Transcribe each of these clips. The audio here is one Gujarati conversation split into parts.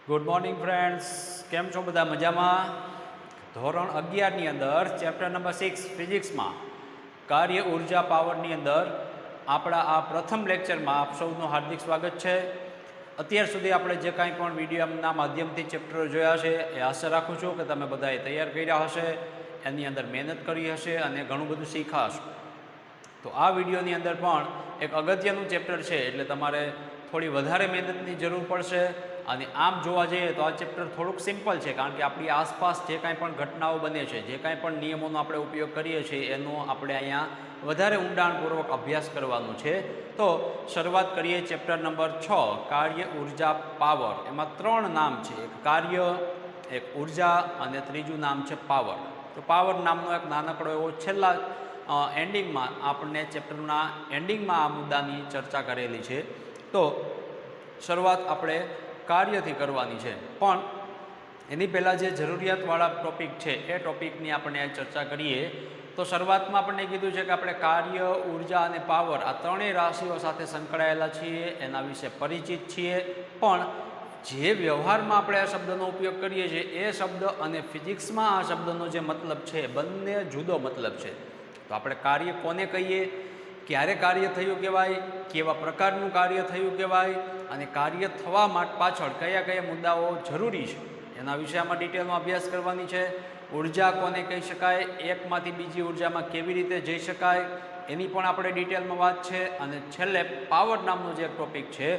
ગુડ મોર્નિંગ ફ્રેન્ડ્સ, કેમ છો બધા? મજામાં? ધોરણ 11ની અંદર ચેપ્ટર નંબર 6 ફિઝિક્સમાં કાર્ય ઉર્જા પાવરની અંદર આપણા આ પ્રથમ લેક્ચરમાં આપ સૌનું હાર્દિક સ્વાગત છે. અત્યાર સુધી આપણે જે કાંઈ પણ વિડીયોના માધ્યમથી ચેપ્ટરો જોયા છે એ આશા રાખું છું કે તમે બધાએ તૈયાર કર્યા હશે, એની અંદર મહેનત કરી હશે અને ઘણું બધું શીખ્યા હશો. તો આ વિડીયોની અંદર પણ એક અગત્યનું ચેપ્ટર છે, એટલે તમારે થોડી વધારે મહેનતની જરૂર પડશે. અને આમ જોવા જઈએ તો આ ચેપ્ટર થોડુંક સિમ્પલ છે, કારણ કે આપણી આસપાસ જે કાંઈ પણ ઘટનાઓ બને છે, જે કાંઈ પણ નિયમોનો આપણે ઉપયોગ કરીએ છીએ એનો આપણે અહીંયા વધારે ઊંડાણપૂર્વક અભ્યાસ કરવાનો છે. તો શરૂઆત કરીએ ચેપ્ટર નંબર 6 કાર્ય ઉર્જા પાવર. એમાં 3 નામ છે, એક કાર્ય, એક ઉર્જા અને ત્રીજું નામ છે પાવર. તો પાવર નામનો એક નાનકડો એવો છેલ્લા એન્ડિંગમાં આપણને ચેપ્ટરના એન્ડિંગમાં આ મુદ્દાની ચર્ચા કરેલી છે. તો શરૂઆત આપણે કાર્યથી કરવાની છે, પણ એની પહેલાં જે જરૂરિયાતવાળા ટૉપિક છે એ ટૉપિકની આપણે ચર્ચા કરીએ. તો શરૂઆતમાં આપણને કીધું છે કે આપણે કાર્ય, ઉર્જા અને પાવર આ ત્રણેય રાશિઓ સાથે સંકળાયેલા છીએ, એના વિશે પરિચિત છીએ. પણ જે વ્યવહારમાં આપણે આ શબ્દનો ઉપયોગ કરીએ છીએ એ શબ્દ અને ફિઝિક્સમાં આ શબ્દનો જે મતલબ છે બંને જુદો મતલબ છે. તો આપણે કાર્ય કોને કહીએ, ક્યારે કાર્ય થયું કહેવાય, કેવા પ્રકારનું કાર્ય થયું કહેવાય અને કાર્ય થવા માટે પાછળ કયા કયા મુદ્દાઓ જરૂરી છે એના વિશે આમાં ડિટેલમાં અભ્યાસ કરવાની છે. ઉર્જા કોને કહી શકાય, એકમાંથી બીજી ઉર્જામાં કેવી રીતે જઈ શકાય એની પણ આપણે ડિટેલમાં વાત છે. અને છેલ્લે પાવર નામનો જે ટૉપિક છે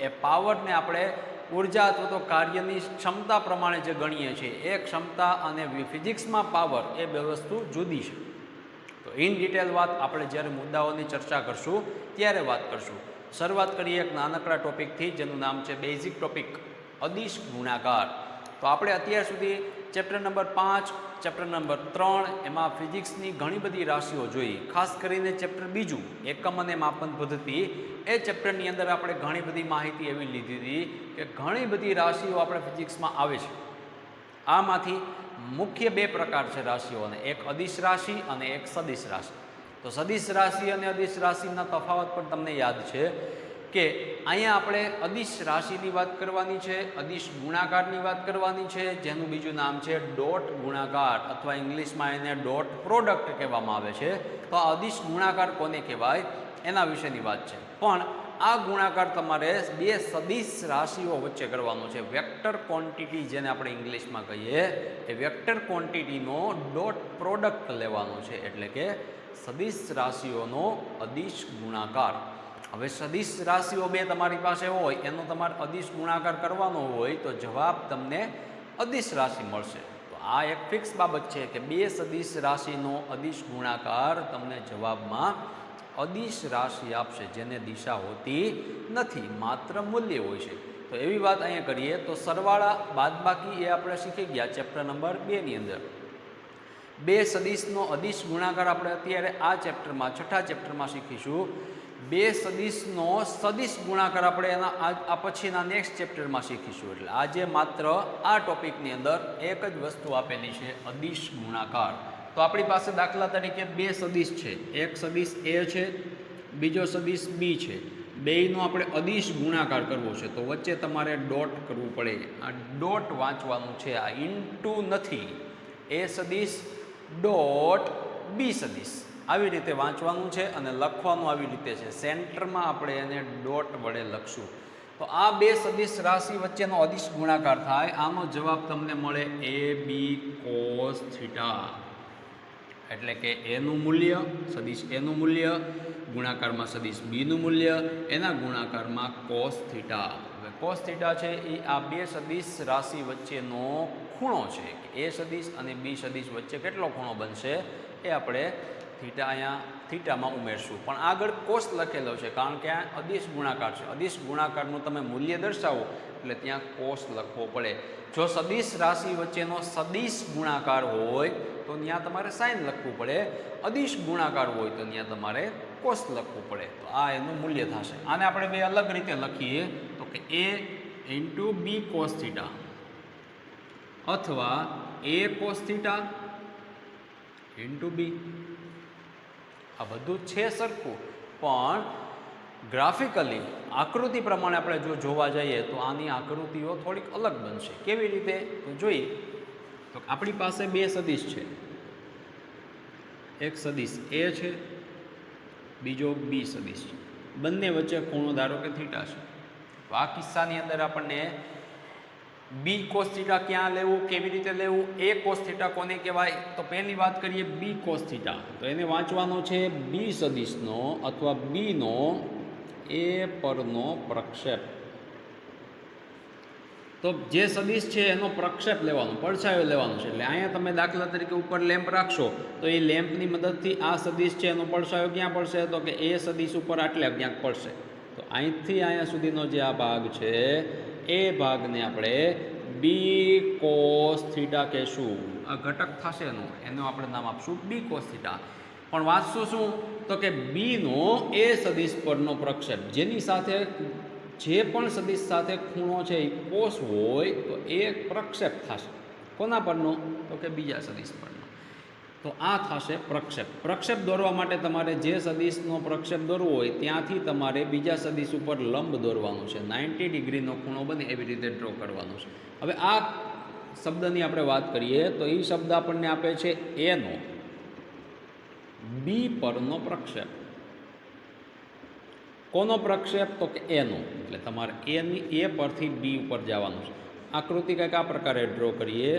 એ પાવરને આપણે ઉર્જા અથવા તો કાર્યની ક્ષમતા પ્રમાણે જે ગણીએ છીએ એ ક્ષમતા અને ફિઝિક્સમાં પાવર એ બે વસ્તુ જુદી છે. તો ઇન ડિટેલ વાત આપણે જ્યારે મુદ્દાઓની ચર્ચા કરશું ત્યારે વાત કરશું. શરૂઆત કરીએ એક નાનકડા ટૉપિકથી, જેનું નામ છે બેઝિક ટૉપિક અદિશ ગુણાકાર. તો આપણે અત્યાર સુધી ચેપ્ટર નંબર 5, ચેપ્ટર નંબર 3 એમાં ફિઝિક્સની ઘણી બધી રાશિઓ જોઈ. ખાસ કરીને ચેપ્ટર 2 એકમ અને માપન પદ્ધતિ, એ ચેપ્ટરની અંદર આપણે ઘણી બધી માહિતી એવી લીધી હતી કે ઘણી બધી રાશિઓ આપણે ફિઝિક્સમાં આવે છે. આમાંથી મુખ્ય 2 પ્રકાર છે રાશિઓને, એક અદિશ રાશિ અને એક સદિશ રાશિ. તો સદિશ રાશિ અને અદિશ રાશિના તફાવત પણ તમને યાદ છે કે અહીંયા આપણે અદિશ રાશિની વાત કરવાની છે, અદિશ ગુણાકારની વાત કરવાની છે, જેનું બીજું નામ છે ડોટ ગુણાકાર અથવા ઇંગ્લિશમાં એને ડોટ પ્રોડક્ટ કહેવામાં આવે છે. તો આ અદિશ ગુણાકાર કોને કહેવાય એના વિશેની વાત છે. પણ આ ગુણાકાર તમારે 2 સદિશ રાશિઓ વચ્ચે કરવાનો છે. વેક્ટર ક્વોન્ટિટી જેને આપણે ઇંગ્લિશમાં કહીએ, એ વેક્ટર ક્વોન્ટિટીનો ડોટ પ્રોડક્ટ લેવાનો છે, એટલે કે સદિશ રાશિઓનો અદિશ ગુણાકાર. હવે સદિશ રાશિઓ 2 તમારી પાસે હોય, એનો તમારે અદિશ ગુણાકાર કરવાનો હોય તો જવાબ તમને અદિશ રાશિ મળશે. તો આ એક ફિક્સ બાબત છે કે 2 સદિશ રાશિનો અદિશ ગુણાકાર તમને જવાબમાં અદિશ રાશિ આપશે, જેને દિશા હોતી નથી, માત્ર મૂલ્ય હોય છે. તો એવી વાત અહીંયા કરીએ તો સરવાળા બાદબાકી એ આપણે શીખી ગયા ચેપ્ટર નંબર 2ની અંદર. 2 સદિશનો અદિશ ગુણાકાર આપણે અત્યારે આ ચેપ્ટરમાં, 6થા ચેપ્ટરમાં શીખીશું. 2 સદિશનો સદિશ ગુણાકાર આપણે આ પછીના નેક્સ્ટ ચેપ્ટરમાં શીખીશું. એટલે આજે માત્ર આ ટોપિકની અંદર એક જ વસ્તુ આપેલી છે, અદિશ ગુણાકાર. તો આપણી પાસે દાખલા તરીકે 2 સદિશ છે, એક સદિશ એ છે, બીજો સદિશ બી છે. બેયનો આપણે અદિશ ગુણાકાર કરવો છે તો વચ્ચે તમારે ડોટ કરવું પડે. આ ડોટ વાંચવાનું છે, આ ઇન્ટુ નથી. એ સદિશ ડોટ બી સદિશ આવી રીતે વાંચવાનું છે અને લખવાનું આવી રીતે છે. સેન્ટરમાં આપણે એને ડોટ વડે લખશું. તો આ 2 સદિશ રાશિ વચ્ચેનો અદિશ ગુણાકાર થાય. આનો જવાબ તમને મળે એ બી કોસ થીટા. એટલે કે એનું મૂલ્ય, સદિશ એનું મૂલ્ય ગુણાકારમાં સદિશ બીનું મૂલ્ય, એના ગુણાકારમાં કોસ થીટા. હવે કોસ થીટા છે એ આ 2 સદિશ રાશિ વચ્ચેનો ખૂણો છે. એ સદિશ અને બી સદિશ વચ્ચે કેટલો ખૂણો બનશે એ આપણે અહીંયા થીટામાં ઉમેરશું. પણ આગળ કોસ લખેલો છે કારણ કે આ અદિશ ગુણાકાર છે. અદિશ ગુણાકારનું તમે મૂલ્ય દર્શાવો એટલે ત્યાં કોસ લખવો પડે. જો સદિશ રાશિ વચ્ચેનો સદિશ ગુણાકાર હોય તો ત્યાં તમારે સાઇન લખવું પડે, અદિશ ગુણાકાર હોય તો ત્યાં તમારે કોસ લખવું પડે. તો આ એનું મૂલ્ય થશે. આને આપણે 2 અલગ રીતે લખીએ તો કે એ ઇન્ટુ બી કોસ થીટા અથવા એ કોસ થીટા ઇન્ટુ બી. આ બધું છે સરખું, પણ ગ્રાફિકલી આકૃતિ પ્રમાણે આપણે જો જોવા જઈએ તો આની આકૃતિઓ થોડીક અલગ બનશે. કેવી રીતે તો જોઈએ તો આપણી પાસે બે સદિશ છે. એક સદિશ એ છે, બીજો બી સદિશ છે. બંને વચ્ચે ખૂણો ધારો કે થીટા છે. તો આ કિસ્સાની અંદર આપણને બી કોસ થીટા ક્યાં લેવું, કેવી રીતે લેવું, એ કોસ થીટા કોને કહેવાય? તો પહેલી વાત કરીએ બી કોસ થીટા. તો એને વાંચવાનો છે બી સદિશનો અથવા બીનો એ પરનો પ્રક્ષેપ. તો જે સદિશ છે એનો પ્રક્ષેપ લેવાનો, પડછાયો લેવાનો છે. એટલે અહીંયા તમે દાખલા તરીકે ઉપર લેમ્પ રાખશો તો એ લેમ્પની મદદથી આ સદિશ છે એનો પડછાયો ક્યાં પડશે? તો કે એ સદિશ ઉપર આટલે ક્યાંક પડશે. તો અહીંથી અહીંયા સુધીનો જે આ ભાગ છે એ ભાગને આપણે બી કોસ થીટા કહેશું. આ ઘટક થશે એનું આપણે નામ આપશું બી કોસ થીટા. પણ વાંચશું શું? તો કે બીનો એ સદિશ પરનો પ્રક્ષેપ, જેની સાથે જે પણ સદિશ સાથે ખૂણો છે એ કોસ હોય તો એ પ્રક્ષેપ થશે. કોના પરનો? તો કે બીજા સદિશ પરનો. તો આ થશે પ્રક્ષેપ. પ્રક્ષેપ દોરવા માટે તમારે જે સદિશનો પ્રક્ષેપ દોરવો હોય ત્યાંથી તમારે બીજા સદિશ ઉપર લંબ દોરવાનું છે. 90 ડિગ્રીનો ખૂણો બને એવી રીતે ડ્રો કરવાનો છે. હવે આ શબ્દની આપણે વાત કરીએ તો એ શબ્દ આપણને આપે છે એનો બી પરનો પ્રક્ષેપ. કોનો પ્રક્ષેપ? તો કે એનો. એટલે તમારે એ પરથી બી ઉપર જવાનું છે. આકૃતિ કંઈક આ પ્રકારે ડ્રો કરીએ.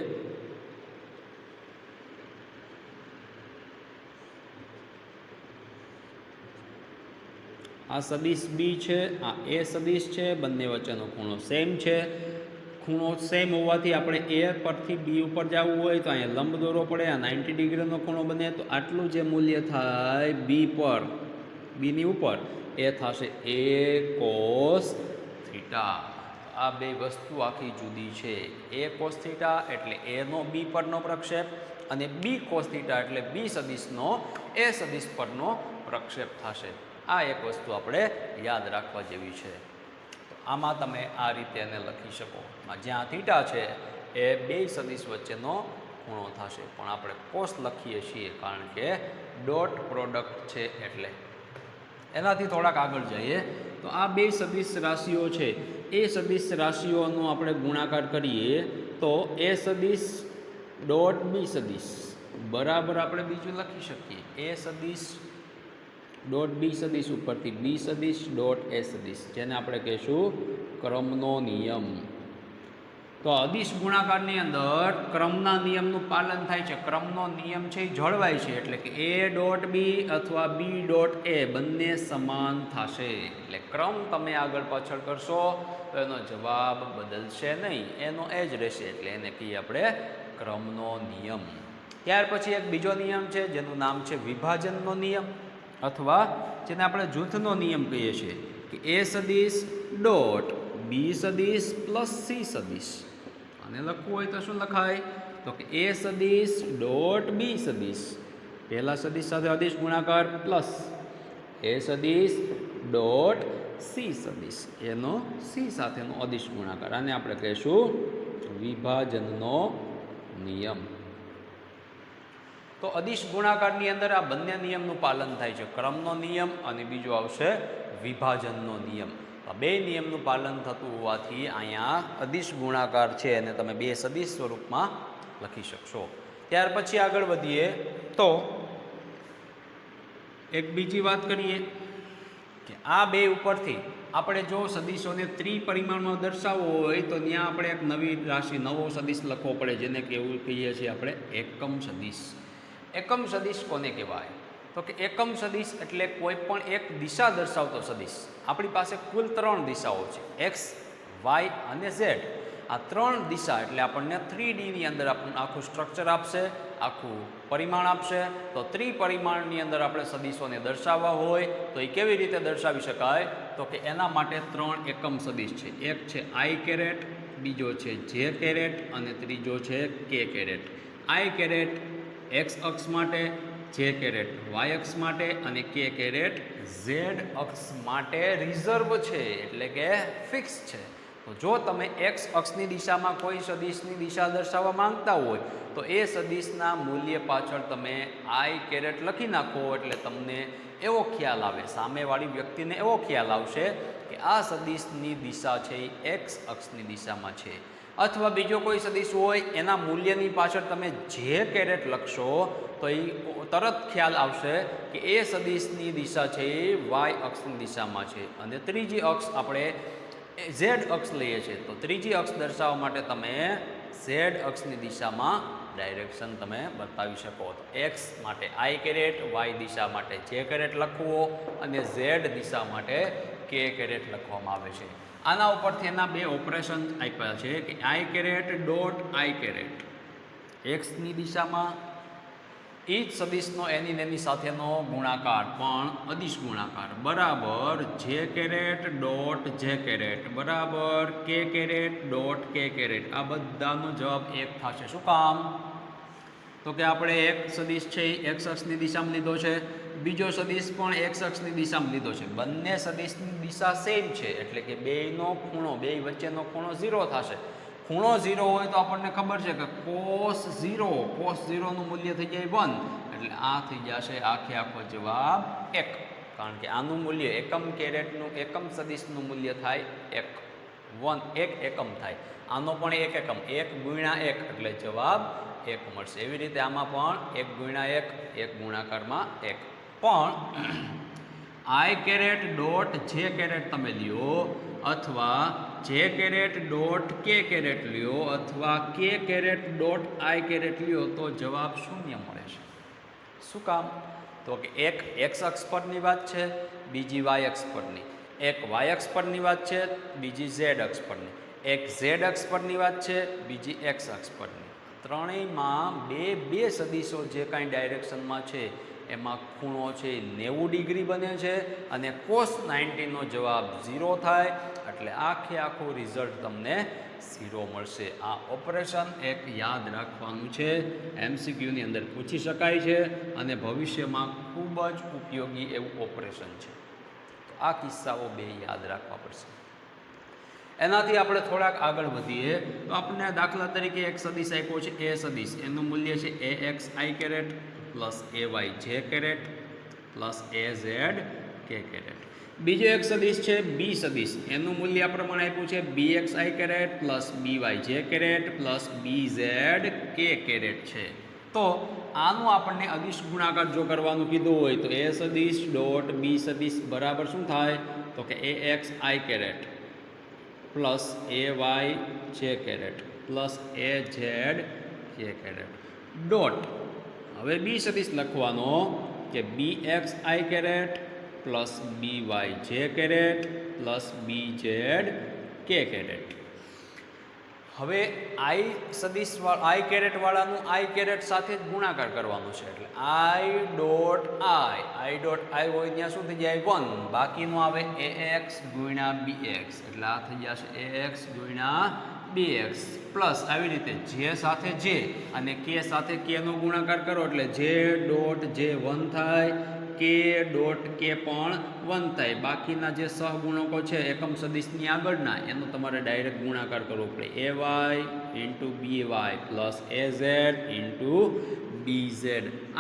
આ સદિશ બી છે, આ એ સદિશ છે, બંને વચ્ચેનો ખૂણો સેમ છે. ખૂણો સેમ હોવાથી આપણે એ પરથી બી ઉપર જવું હોય તો અહીંયા લંબ દોરવો પડે. આ 90 ડિગ્રીનો ખૂણો બને તો આટલું જે મૂલ્ય થાય બી પર, બીની ઉપર, એ થશે એ કોસ થીટા. આ બે વસ્તુ આખી જુદી છે. એ કોસ થીટા એટલે એનો બી પરનો પ્રક્ષેપ અને બી કોસ થીટા એટલે બી સદિશનો એ સદિશ પરનો પ્રક્ષેપ થશે. આ એક વસ્તુ આપણે યાદ રાખવા જેવી છે. તો આમાં તમે આ રીતે એને લખી શકો. જ્યાં થીટા છે એ બે સદિશ વચ્ચેનો ખૂણો થશે, પણ આપણે કોસ લખીએ છીએ કારણ કે ડોટ પ્રોડક્ટ છે એટલે. એનાથી થોડાક આગળ જઈએ તો આ બે સદિશ રાશિઓ છે એ સદિશ રાશિઓનો આપણે ગુણાકાર કરીએ તો એ સદિશ ડોટ બી સદિશ બરાબર આપણે બીજું લખી શકીએ એ સદિશ ડોટ બી સદિશ ઉપરથી બી સદિશ ડોટ એ સદિશ, જેને આપણે કહીશું ક્રમનો નિયમ. તો અદિશ ગુણાકારની અંદર ક્રમના નિયમનું પાલન થાય છે. ક્રમનો નિયમ છે એ જળવાય છે. એટલે કે એ ડોટ બી અથવા બી ડોટ એ બંને સમાન થશે. એટલે ક્રમ તમે આગળ પાછળ કરશો તો એનો જવાબ બદલશે નહીં, એનો એ જ રહેશે. એટલે એને કહીએ આપણે ક્રમનો નિયમ. ત્યાર પછી એક બીજો નિયમ છે જેનું નામ છે વિભાજનનો નિયમ, અથવા જેને આપણે જૂથનો નિયમ કહીએ છીએ કે એ સદિશ ડોટ બી સદિશ પ્લસ સી સદિશ. અને લખવું હોય તો શું લખાય? તો કે એ સદિશ ડોટ બી સદિશ, પહેલા સદિશ સાથે અદિશ ગુણાકાર, પ્લસ એ સદિશ ડોટ સી સદિશ, એનો સી સાથેનો અદિશ ગુણાકાર. આને આપણે કહીશું વિભાજનનો નિયમ. તો અદિશ ગુણાકારની અંદર આ બંને નિયમનું પાલન થાય છે. ક્રમનો નિયમ અને બીજો આવશે વિભાજનનો નિયમ. આ બે નિયમનું પાલન થતું હોવાથી અહીંયા અદિશ ગુણાકાર છે અને તમે બે સદિશ સ્વરૂપમાં લખી શકશો. ત્યાર પછી આગળ વધીએ તો એક બીજી વાત કરીએ કે આ બે ઉપરથી આપણે જો સદિશોને ત્રિપરિમાણમાં દર્શાવવો હોય તો ત્યાં આપણે એક નવી રાશિ, નવો સદિશ લખવો પડે, જેને કેવું કહીએ છીએ આપણે એકમ સદિશ. એકમ સદિશ કોને કહેવાય? તો કે એકમ સદિશ એટલે કોઈ પણ એક દિશા દર્શાવતો સદિશ. આપણી પાસે કુલ 3 દિશાઓ છે, એક્સ, વાય અને ઝેડ. આ 3 દિશા એટલે આપણને 3Dની અંદર આપણને આખું સ્ટ્રક્ચર આપશે, આખું પરિમાણ આપશે. તો ત્રિપરિમાણની અંદર આપણે સદિશોને દર્શાવવા હોય તો એ કેવી રીતે દર્શાવી શકાય? તો કે એના માટે 3 એકમ સદિશ છે. એક છે આઈ કેરેટ, બીજો છે જે કેરેટ અને ત્રીજો છે કે કેરેટ. આઈ કેરેટ એક્સ અક્ષ માટે, જે કેરેટ વાય અક્ષ માટે અને કે કેરેટ ઝેડ અક્ષ માટે રિઝર્વ છે, એટલે કે ફિક્સ છે. તો તો જો તમે એક્સ અક્ષની દિશામાં કોઈ સદિશની દિશા દર્શાવવા માંગતા હોય તો એ સદિશના મૂલ્ય પાછળ તમે આઈ કેરેટ લખી નાખો એટલે તમને એવો ખ્યાલ આવે, સામેવાળી વ્યક્તિને એવો ખ્યાલ આવશે કે આ સદિશની દિશા છે એ એક્સ અક્ષની દિશામાં છે. અથવા બીજો કોઈ સદિશ હોય એના મૂલ્યની પાછળ તમે જે કેરેટ લખશો તો એ તરત ખ્યાલ આવશે કે એ સદિશની દિશા છે એ વાય અક્ષની દિશામાં છે. અને ત્રીજી અક્ષ આપણે ઝેડ અક્ષ લઈએ છીએ તો ત્રીજી અક્ષ દર્શાવવા માટે તમે ઝેડ અક્ષની દિશામાં ડાયરેક્શન તમે બતાવી શકો. તો એક્સ માટે આઈ કેરેટ, વાય દિશા માટે જે કેરેટ લખવો અને ઝેડ દિશા માટે કે કેરેટ લખવામાં આવે છે. આના ઉપરથી એના બે ઓપરેશન આપ્યા છે કે આઈ કેરેટ ડોટ આઈ કેરેટ એક્સની દિશામાં એ જ સદિશનો એની સાથેનો ગુણાકાર પણ અદિશ ગુણાકાર બરાબર જે કેરેટ ડોટ જે કેરેટ બરાબર કે કેરેટ ડોટ કે કેરેટ. આ બધાનો જવાબ એક થશે. શું કામ? તો કે આપણે એક સદિશ છે એ એક્સ અક્ષની દિશામાં લીધો છે, બીજો સદિશ પણ એક્સ અક્ષની દિશામાં લીધો છે. બંને સદિશની દિશા સેમ છે એટલે કે બેયનો ખૂણો, બે વચ્ચેનો ખૂણો 0 થશે. ખૂણો 0 હોય તો આપણને ખબર છે કે cos 0 નું મૂલ્ય થઈ જાય 1 એટલે આ થઈ જશે આખો જવાબ 1. કારણ કે આનું મૂલ્ય એકમ કેરેટનું એકમ સદિશનું મૂલ્ય થાય 1 એકમ થાય. આનો પણ 1 એકમ 1 ગુણ્યા 1 એટલે જવાબ 1 મળશે. એવી રીતે આમાં પણ 1 ગુણ્યા 1 1 ગુણાકારમાં 1. પણ આઈ કેરેટ ડોટ જે કેરેટ તમે લ્યો અથવા જે કેરેટ ડોટ કે કેરેટ લ્યો અથવા કે કેરેટ ડોટ આઈ કેરેટ લ્યો તો જવાબ શૂન્ય મળે છે. શું કામ? તો કે એક એક્સ અક્ષ પરની વાત છે, બીજી વાય અક્ષ પરની. એક વાય અક્ષ પરની વાત છે, બીજી ઝેડ અક્ષ પરની. એક ઝેડ અક્ષ પરની વાત છે, બીજી એક્સ અક્ષ પરની. ત્રણેયમાં બે સદિશો જે કાંઈ ડાયરેક્શનમાં છે એમાં ખૂણો છે 90 ડિગ્રી બને છે અને cos 90 નો જવાબ 0 થાય એટલે આખું રિઝલ્ટ તમને 0 મળશે. આ ઓપરેશન એક યાદ રાખવાનું છે, MCQની અંદર પૂછી શકાય છે અને ભવિષ્યમાં ખૂબ જ ઉપયોગી એવું ઓપરેશન છે. તો આ કિસ્સાઓ બે યાદ રાખવા પડશે. એનાથી આપણે થોડાક આગળ વધીએ તો આપણને દાખલા તરીકે એક સદિશ આપ્યો છે એ સદિશ, એનું મૂલ્ય છે AX I caret plus AY J caret plus AZ K caret. બીજો એક સદિશ છે બી સદિશ, એનું મૂલ્ય આ પ્રમાણે આપ્યું છે BX I caret plus BY J caret plus BZ K caret છે. તો આનું આપણને અદિશ ગુણાકાર જો કરવાનું કીધું હોય તો એ સદિશ ડોટ બી સદિશ બરાબર શું થાય? તો કે AX I caret plus AY J caret plus AZ K caret dot. હવે બી સદિશ લખવાનો કે BX I caret plus BY J caret plus BZ K caret. હવે આઈ સદિશ આઈ કેરેટ વાળાનું આઈ કેરેટ સાથે જ ગુણાકાર કરવાનું છે એટલે આઈ ડોટ આઈ હોય ત્યાં શું થઈ જાય 1, બાકીનું આવે AX ગુણ્યા BX એટલે આ થઈ જશે AX ગુણ્યા BX પ્લસ આવી રીતે જે સાથે જે અને કે સાથે કે નો ગુણાકાર કરો એટલે જે ડોટ જે 1 થાય, કે ડોટ કે પણ 1 થાય. બાકીના જે સહગુણકો છે એકમ સદિશની આગળના એનો તમારે ડાયરેક્ટ ગુણાકાર કરવો પડે. AY into BY plus AZ into BZ.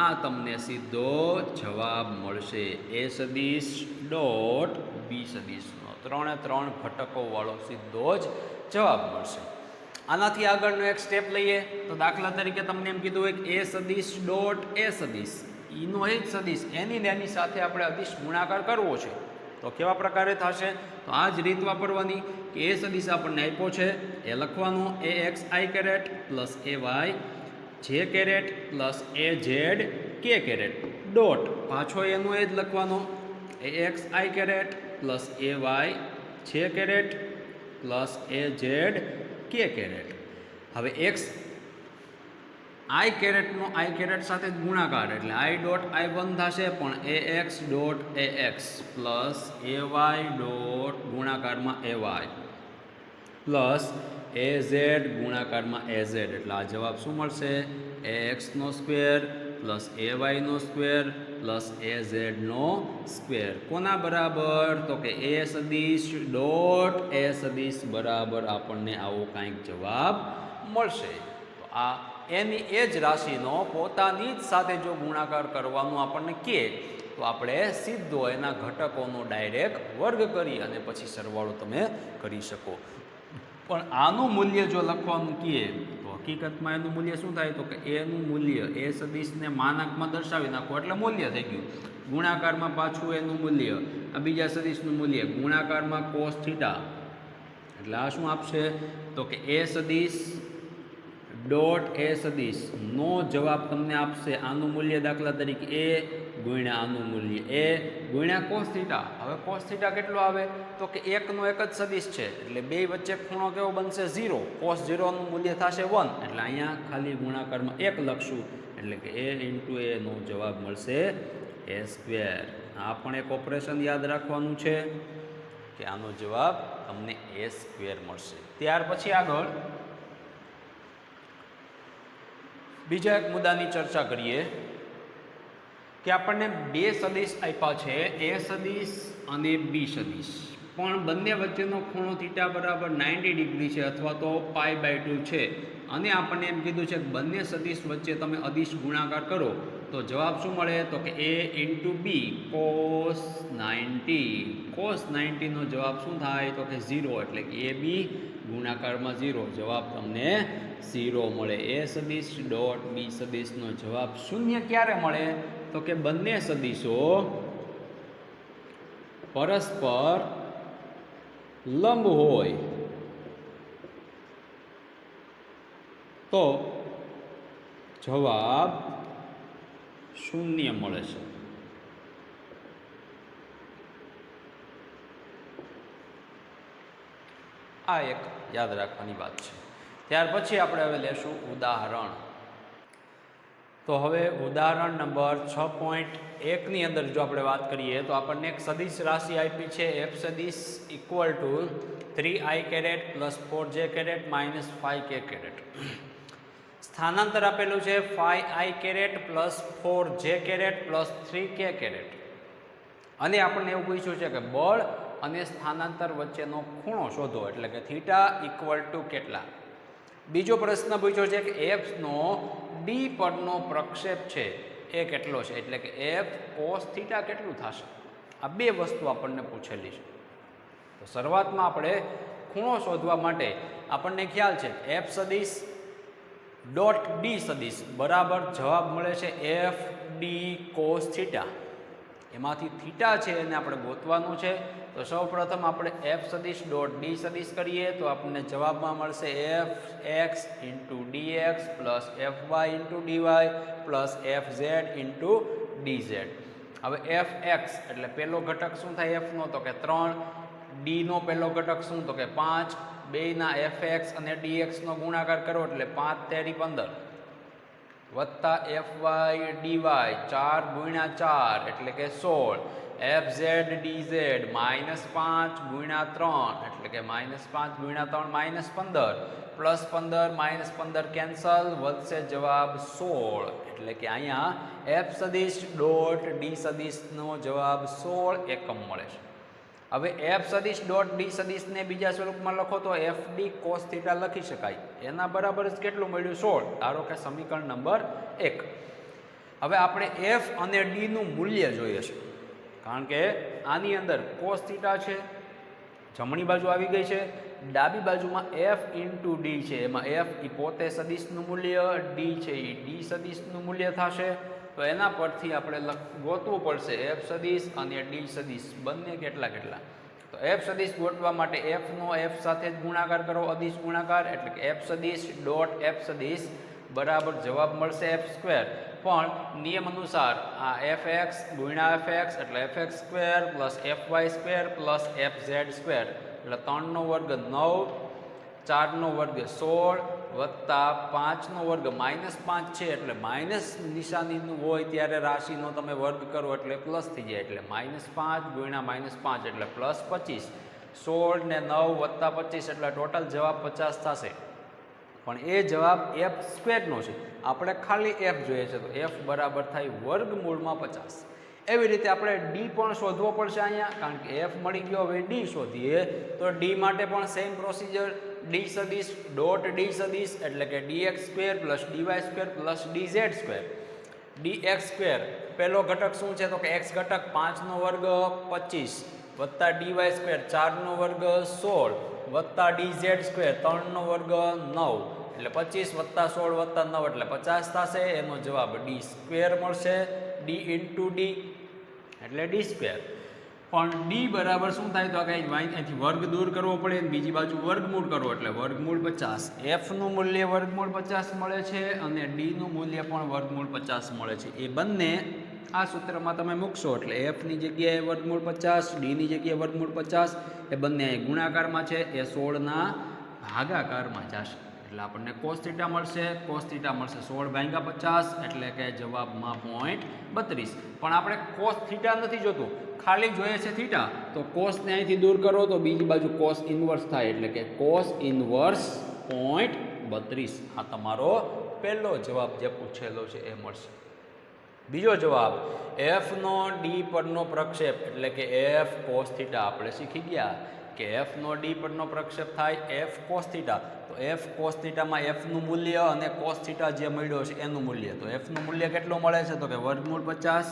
આ તમને સીધો જવાબ મળશે એ સદિશ ડોટ બી સદિશનો 3 ઘટકો વાળો સીધો જ જવાબ મળશે. આનાથી આગળનો એક સ્ટેપ લઈએ તો દાખલા તરીકે તમને એમ કીધું હોય કે એ સદિશ ડોટ એ સદિશ, ઈનો એ જ સદિશ એની સાથે આપણે અદિશ ગુણાકાર કરવો છે તો કેવા પ્રકારે થશે? તો આ જ રીત વાપરવાની કે એ સદિશ આપણને આપ્યો છે એ લખવાનો AX I caret plus AY J caret plus AZ K caret dot પાછો એનો એ જ લખવાનો AX I caret plus AY J caret plus AZ K caret. હવે એક્સ આઈ કેરેટનો આઈ કેરેટ સાથે ગુણાકાર એટલે આઈ ડોટ આઈ 1 થશે પણ AX dot AX plus AY dot ગુણાકારમાં AY પ્લસ AZ ગુણાકારમાં AZ એટલે આ જવાબ શું મળશે? AX નો સ્ક્વેર પ્લસ એ વાયનો સ્ક્વેર પ્લસ એ ઝેડનો સ્ક્વેર કોના બરાબર? તો કે એ સદિશ ડોટ એ સદિશ બરાબર આપણને આવો કાંઈક જવાબ મળશે. તો આ એની એ જ રાશિનો પોતાની જ સાથે જો ગુણાકાર કરવાનું આપણને કહે તો આપણે સીધો એના ઘટકોનો ડાયરેક્ટ વર્ગ કરી અને પછી સરવાળો તમે કરી શકો. પણ આનું મૂલ્ય જો લખવાનું કહે તો હકીકતમાં એનું મૂલ્ય શું થાય? તો કે એનું મૂલ્ય એ સદિશને માનાંકમાં દર્શાવી નાખો એટલે મૂલ્ય થઈ ગયું. ગુણાકારમાં પાછું એનું મૂલ્ય, આ બીજા સદિશનું મૂલ્ય, ગુણાકારમાં કોસ થીટા એટલે આ શું આપશે? તો કે એ સદિશ ડોટ એ સદિશનો જવાબ તમને આપશે. આનું મૂલ્ય દાખલા તરીકે એ ગુણ્યા આનું મૂલ્ય એ ગુણ્યા કોસ થીટા. હવે કોસ થીટા કેટલો આવે? તો કે એકનો એક જ સદિશ છે એટલે બે વચ્ચે ખૂણો કેવો બનશે? 0. કોસ 0નું મૂલ્ય થશે 1 એટલે અહીંયા ખાલી ગુણાકારમાં 1 લખશું એટલે કે એ ઇન્ટુ એનો જવાબ મળશે એ સ્ક્વેર. આ પણ એક ઓપરેશન યાદ રાખવાનું છે કે આનો જવાબ તમને એ સ્ક્વેર મળશે. ત્યાર પછી આગળ બીજા એક મુદ્દાની ચર્ચા કરીએ કે આપણને બે સદિશ આપ્યા છે, એ સદિશ અને બી સદિશ, પણ બંને વચ્ચેનો ખૂણો થીટા બરાબર 90 ડિગ્રી છે અથવા તો π/2 છે અને આપણને એમ કીધું છે કે બંને સદિશ વચ્ચે તમે અદિશ ગુણાકાર કરો તો જવાબ શું મળે? તો કે એ ઇન્ટુ બી કોસ 90. કોસ 90નો જવાબ શું થાય? તો કે 0 એટલે કે એ બી ગુણાકારમાં 0 જવાબ તમને 0 મળે. એ સદિશ ડોટ બી સદિશનો જવાબ 0 ક્યારે મળે? તો કે બંને સદિશો પરસ્પર લંબ હોય તો જવાબ 0 મળે છે. આ એક યાદ રાખવાની વાત છે. ત્યાર પછી આપણે હવે લેશું ઉદાહરણ. તો હવે ઉદાહરણ નંબર 6.1ની અંદર જો આપણે વાત કરીએ તો આપણને એક સદિશ રાશિ આપી છે એફ સદિશ equal to 3i caret plus 4j caret minus 5k caret. સ્થાનાંતર આપેલું છે 5i caret plus 4j caret plus 3k caret અને આપણને એવું પૂછ્યું છે કે બળ અને સ્થાનાંતર વચ્ચેનો ખૂણો શોધો એટલે કે થીટા ઇક્વલ ટુ કેટલા. બીજો પ્રશ્ન પૂછ્યો છે કે એફનો ડી પરનો પ્રક્ષેપ છે એ કેટલો છે એટલે કે એફ કોસ થીટા કેટલું થશે. આ બે વસ્તુ આપણને પૂછેલી છે. તો શરૂઆતમાં આપણે ખૂણો શોધવા માટે આપણને ખ્યાલ છે એફ સદિશ ડોટ ડી સદિશ બરાબર જવાબ મળે છે એફ ડી કોસ થીટા. એમાંથી થીટા છે એને આપણે ગોતવાનું છે. તો સૌપ્રથમ આપણે એફ સદિશ ડોટ ડી સદિશ કરીએ તો આપણને જવાબમાં મળશે F X into D X plus F Y into D Y plus F Z into D Z. હવે એફ એક્સ એટલે પહેલો ઘટક શું થાય એફનો? તો કે 3. ડીનો પહેલો ઘટક શું? તો કે 5. બેયના એફ એક્સ અને ડી એક્સનો ગુણાકાર કરો એટલે 5 તેરી 15 વત્તા એફ વાય ડી વાય 4 ગુણ્યા 4 એટલે કે 16. એફ ઝેડ ડી ઝેડ -5 ગુણ્યા 3 એટલે કે -5 ગુણ્યા 3 -15 પ્લસ 15 -15 કેન્સલ વધશે જવાબ 16 એટલે કે અહીંયા એફ સદિશ ડોટ ડી સદિશનો જવાબ 16 એકમ મળે છે. હવે એફ સદિશ ડોટ ડી સદિશને બીજા સ્વરૂપમાં લખો તો એફ ડી કોસ થીટા લખી શકાય. એના બરાબર જ કેટલું મળ્યું? 16. ધારો કે સમીકરણ નંબર 1. હવે આપણે એફ અને ડીનું મૂલ્ય જોઈએ છે કારણ કે આની અંદર કોસ થીટા છે, જમણી બાજુ આવી ગઈ છે, ડાબી બાજુમાં એફ ઇન્ટુ ડી છે. એમાં એફ એ પોતે સદિશનું મૂલ્ય, ડી છે એ ડી સદિશનું મૂલ્ય થશે. તો એના પરથી આપણે ગોતવું પડશે એફ સદિશ અને ડી સદિશ બંને કેટલા કેટલા. તો એફ સદિશ ગોતવા માટે એફનો એફ સાથે જ ગુણાકાર કરો, અદિશ ગુણાકાર એટલે કે એફ સદિશ ડોટ એફ સદિશ બરાબર જવાબ મળશે એફ સ્ક્વેર. પણ નિયમ અનુસાર આ એફ એક્સ ગુણ્યા એફ એક્સ એટલે F X square plus F Y square plus F Z square એટલે 3નો વર્ગ 9, 4નો વર્ગ 16 વત્તા 5નો વર્ગ -5 છે એટલે માઇનસ નિશાનીનું હોય ત્યારે રાશિનો તમે વર્ગ કરો એટલે પ્લસ થઈ જાય એટલે -5 ગુણ્યા -5 એટલે +25. 16 ને 9 વત્તા 25 એટલે ટોટલ જવાબ 50 થશે. પણ એ જવાબ એફ સ્ક્વેરનો છે. આપણે ખાલી એફ જોઈએ છે તો એફ બરાબર થાય વર્ગમૂળમાં 50. એવી રીતે આપણે ડી પણ શોધવો પડશે અહીંયા, કારણ કે એફ મળી ગયો. હવે ડી શોધીએ તો ડી માટે પણ સેમ પ્રોસિજર, ડી સદિશ ડોટ ડી સદિશ એટલે કે dx square plus dy square plus dz square. dx square પહેલો ઘટક શું છે તો કે x ઘટક 5નો વર્ગ 25 વત્તા dy સ્ક્વેર 4નો વર્ગ 16 વત્તા dz સ્ક્વેર 3નો વર્ગ 9 એટલે 25 વત્તા 16 વત્તા 9 એટલે 50 થશે. એનો જવાબ ડી સ્ક્વેર મળશે. ડી ઇન્ટુ ડી એટલે ડી સ્ક્વેર. પણ ડી બરાબર શું થાય તો કે અહીંથી વર્ગ દૂર કરવો પડે અને બીજી બાજુ વર્ગમૂળ કરવો એટલે વર્ગમૂળ 50. એફનું મૂલ્ય વર્ગમૂળ 50 મળે છે અને ડીનું મૂલ્ય પણ વર્ગમૂળ 50 મળે છે. એ બંને આ સૂત્રમાં તમે મૂકશો એટલે એફની જગ્યાએ વર્ગમૂળ 50, ડીની જગ્યાએ વર્ગમૂળ 50, એ બંને અહીં ગુણાકારમાં છે, એ 16ના ભાગાકારમાં જશે એટલે આપણને cos θ મળશે. cos θ મળશે 16 ભાગ્યા 50 એટલે કે જવાબમાં 0.32. પણ આપણે cos θ નથી જોતું, ખાલી જોઈએ છે થીટા, તો cos ને અહીંથી દૂર કરો તો બીજી બાજુ cos ઇન્વર્સ થાય એટલે કે cos ઇન્વર્સ 0.32. આ તમારો પહેલો જવાબ જે પૂછેલો છે એ મળશે. બીજો જવાબ એફનો ડી પરનો પ્રક્ષેપ એટલે કે એફ cos θ. આપણે શીખી ગયા કે એફનો ડી પરનો પ્રક્ષેપ થાય એફ cos θ. તો એફ cos θ માં એફનું મૂલ્ય અને cos θ જે મળ્યો છે એનું મૂલ્ય. તો એફનું મૂલ્ય કેટલું મળે છે તો કે વર્ગમૂળ 50.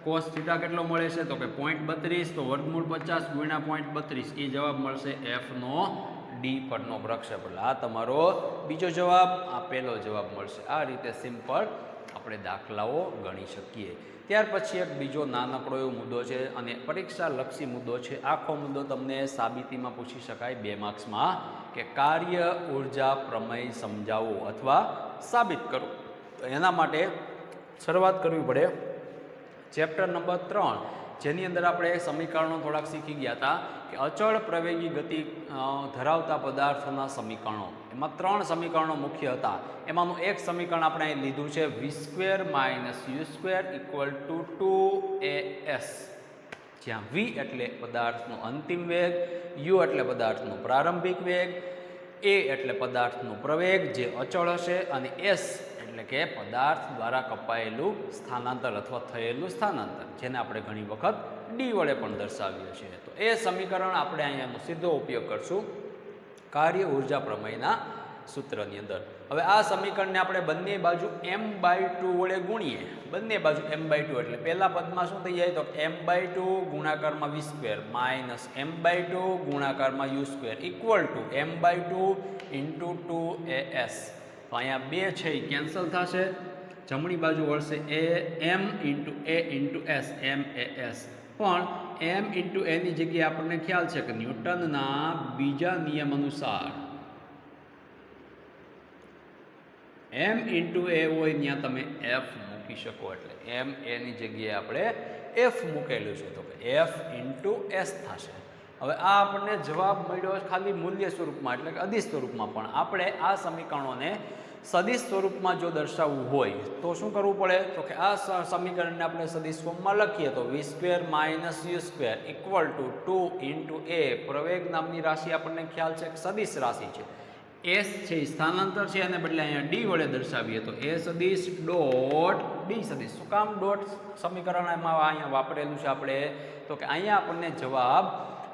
cos θ કેટલો મળે છે તો કે 0.32. તો વર્ગમૂળ 50 ગુણ્યા 0.32 એ જવાબ મળશે એફનો ડી પરનો પ્રક્ષેપ. એટલે આ તમારો બીજો જવાબ, આ પહેલો જવાબ મળશે. આ રીતે સિમ્પલ આપણે દાખલાઓ ગણી શકીએ. ત્યાર પછી એક બીજો નાનકડો એવો મુદ્દો છે અને પરીક્ષાલક્ષી મુદ્દો છે. આખો મુદ્દો તમને સાબિતીમાં પૂછી શકાય 2 માર્ક્સમાં કે કાર્ય ઉર્જા પ્રમેય સમજાવો અથવા સાબિત કરો. તો એના માટે શરૂઆત કરવી પડે ચેપ્ટર નંબર 3, જેની અંદર આપણે સમીકરણો થોડાક શીખી ગયા હતા કે અચળ પ્રવેગી ગતિ ધરાવતા પદાર્થોના સમીકરણો. એમાં 3 સમીકરણો મુખ્ય હતા. એમાંનું એક સમીકરણ આપણે અહીં લીધું છે v² - u² = 2as, જ્યાં v એટલે પદાર્થનો અંતિમ વેગ, u એટલે પદાર્થનો પ્રારંભિક વેગ, a એટલે પદાર્થનો પ્રવેગ જે અચળ હશે અને s એટલે કે પદાર્થ દ્વારા કપાયેલું સ્થાનાંતર અથવા થયેલું સ્થાનાંતર, જેને આપણે ઘણી વખત ડી વડે પણ દર્શાવીએ છીએ. તો એ સમીકરણ આપણે અહીંયાનો સીધો ઉપયોગ કરશું કાર્ય ઉર્જા પ્રમેયના સૂત્રની અંદર. હવે આ સમીકરણને આપણે બંને બાજુ m/2 વડે ગુણીએ. બંને બાજુ m/2 એટલે પહેલા પદમાં શું થઈ જાય તો m/2 ગુણાકારમાં v² માઇનસ m/2 ગુણાકારમાં u² = m/2 × 2as. તો અહીંયા 2 છે એ કેન્સલ થશે. જમણી બાજુ વળશે m × a × s,mas. પણ m × a ની જગ્યાએ આપણને ખ્યાલ છે કે ન્યૂટનના બીજા નિયમ અનુસાર m × a હોય ત્યાં તમે f મૂકી શકો. એટલે m a ની જગ્યાએ આપણે f મૂકેલું છે તો f × s થશે. હવે આ આપણને જવાબ મળ્યો ખાલી મૂલ્ય સ્વરૂપમાં એટલે કે અદિશ સ્વરૂપમાં. પણ આપણે આ સમીકરણોને સદિશ સ્વરૂપમાં જો દર્શાવવું હોય તો શું કરવું પડે તો કે આ સમીકરણને આપણે સદિશ ફોર્મમાં લખીએ તો v² - u² = 2 × a. પ્રવેગ નામની રાશિ આપણને ખ્યાલ છે કે સદિશ રાશિ છે. s છે સ્થાનાંતર છે અને બદલે અહીંયા ડી વડે દર્શાવીએ તો a સદિશ ડોટ ડી સદિશ. શું કામ ડોટ સમીકરણ એમાં અહીંયા વાપરેલું છે આપણે તો કે અહીંયા આપણને જવાબ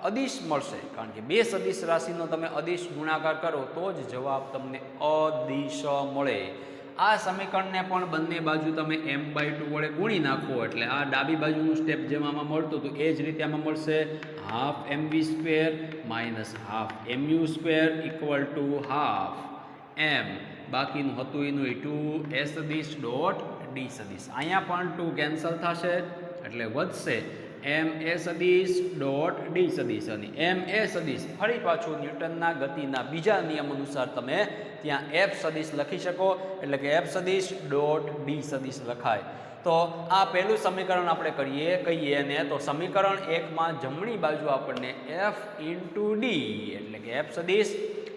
અદિશ મળશે, કારણ કે 2 સદિશ રાશિનો તમે અદિશ ગુણાકાર કરો તો જ જવાબ તમને અદિશ મળે. આ સમીકરણને પણ બંને બાજુ તમે m/2 વડે ગુણી નાખો એટલે આ ડાબી બાજુનું સ્ટેપ જેમ આમાં મળતું હતું એ જ રીતે આમાં મળશે ½ mv² માઇનસ ½ mu² = ½ m. બાકીનું હતું એનું 2a સદિશ ડોટ ડી સદિશ. અહીંયા પણ 2 કેન્સલ થશે એટલે વધશે ma સદિશ ડોટ ડી સદિશ અને ma સદિશ ફરી પાછું ન્યૂટનના ગતિના બીજા નિયમ અનુસાર તમે ત્યાં f સદિશ લખી શકો એટલે કે f સદિશ ડોટ ડી સદિશ લખાય. તો આ પહેલું સમીકરણ આપણે કહીએ ને તો સમીકરણ 1 માં જમણી બાજુ આપણને f × d એટલે કે f સદિશ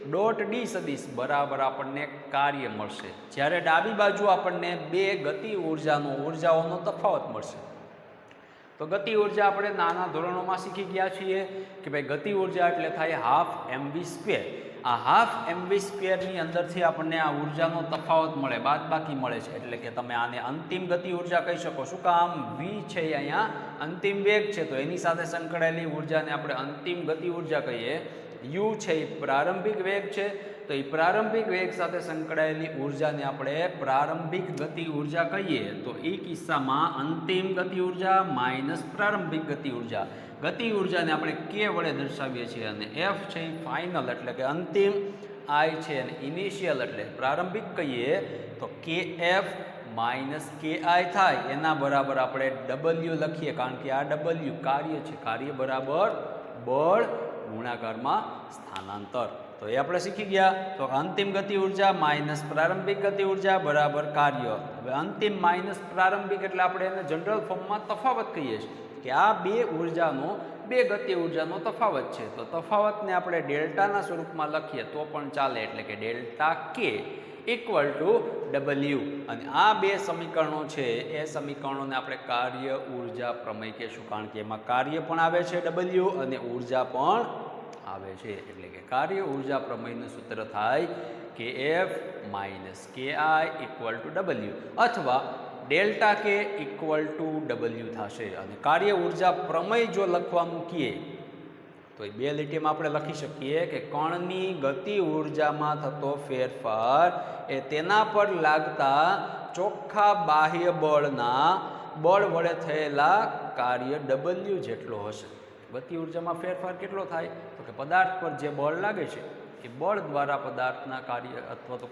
ડોટ ડી સદિશ બરાબર આપણને કાર્ય મળશે, જ્યારે ડાબી બાજુ આપણને 2 ગતિ ઉર્જાઓનો તફાવત મળશે. તો ગતિ ઉર્જા આપણે નાના ધોરણોમાં શીખી ગયા છીએ કે ભાઈ ગતિ ઉર્જા એટલે થાય ½ mv². આ હાફ mv સ્ક્વેરની અંદરથી આપણને આ ઉર્જાનો તફાવત મળે, બાદબાકી મળે છે, એટલે કે તમે આને અંતિમ ગતિ ઉર્જા કહી શકો. શું કામ? v છે એ અહીંયા અંતિમ વેગ છે, તો એની સાથે સંકળાયેલી ઉર્જાને આપણે અંતિમ ગતિ ઉર્જા કહીએ. u છે એ પ્રારંભિક વેગ છે, તો એ પ્રારંભિક વેગ સાથે સંકળાયેલી ઉર્જાને આપણે પ્રારંભિક ગતિ ઉર્જા કહીએ. તો એ કિસ્સામાં અંતિમ ગતિ ઉર્જા માઇનસ પ્રારંભિક ગતિ ઉર્જા. ગતિ ઉર્જાને આપણે k વડે દર્શાવીએ છીએ અને f છે એ ફાઇનલ એટલે કે અંતિમ, i છે અને ઇનિશિયલ એટલે પ્રારંભિક કહીએ. તો kf માઇનસ ki થાય એના બરાબર આપણે w લખીએ, કારણ કે આ w કાર્ય છે, કાર્ય બરાબર બળ ગુણાકારમાં સ્થાનાંતર. તો એ આપણે શીખી ગયા. તો અંતિમ ગતિ ઉર્જા માઇનસ પ્રારંભિક ગતિ ઉર્જા બરાબર કાર્ય. હવે અંતિમ માઇનસ પ્રારંભિક એટલે આપણે એને જનરલ ફોર્મમાં તફાવત કહીએ છીએ કે આ બે ઉર્જાનો, બે ગતિ ઉર્જાનો તફાવત છે. તો તફાવતને આપણે ડેલ્ટાના સ્વરૂપમાં લખીએ તો પણ ચાલે, એટલે કે ડેલ્ટા કે ઇક્વલ ટુ w. અને આ બે સમીકરણો છે એ સમીકરણોને આપણે કાર્ય ઉર્જા પ્રમેય કહીશું, કારણ કે એમાં કાર્ય પણ આવે છે w અને ઉર્જા પણ આવે છે. એટલે કે કાર્ય ઉર્જા પ્રમેયનું સૂત્ર થાય કે f minus ki equal to w, અથવા ડેલ્ટા કે ઇક્વલ ટુ w થશે. અને કાર્ય ઉર્જા પ્રમેય જો લખવાનું કહીએ તો એ બે લીટીમાં આપણે લખી શકીએ કે કણની ગતિ ઉર્જામાં થતો ફેરફાર એ તેના પર લાગતા ચોખ્ખા બાહ્ય બળના બળ વડે થયેલા કાર્ય w જેટલો હશે. ગતિ ઉર્જામાં ફેરફાર કેટલો થાય? તો કે પદાર્થ પર જે બળ લાગે છે એ બળ દ્વારા પદાર્થના કાર્ય, અથવા તો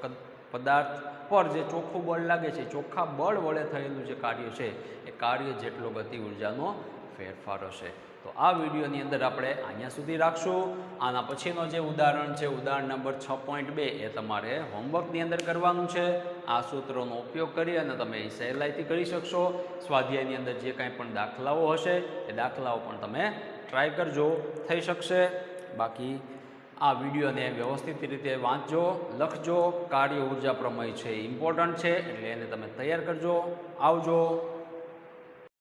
પદાર્થ પર જે ચોખ્ખું બળ લાગે છે, ચોખ્ખા બળ વડે થયેલું જે કાર્ય છે એ કાર્ય જેટલો ગતિ ઉર્જાનો ફેરફાર હશે. તો આ વિડીયોની અંદર આપણે અહીંયા સુધી રાખશું. આના પછીનો જે ઉદાહરણ છે, ઉદાહરણ નંબર 6.2, એ તમારે હોમવર્કની અંદર કરવાનું છે. આ સૂત્રોનો ઉપયોગ કરી અને તમે એ સહેલાઈથી કરી શકશો. સ્વાધ્યાયની અંદર જે કાંઈ પણ દાખલાઓ હશે એ દાખલાઓ પણ તમે ટ્રાય કરજો, થઈ શકશે. બાકી આ વિડીયોને વ્યવસ્થિત રીતે વાંચજો, લખજો. કાર્ય ઉર્જા પ્રમેય છે ઇમ્પોર્ટન્ટ છે, એટલે એને તમે તૈયાર કરજો. આવજો.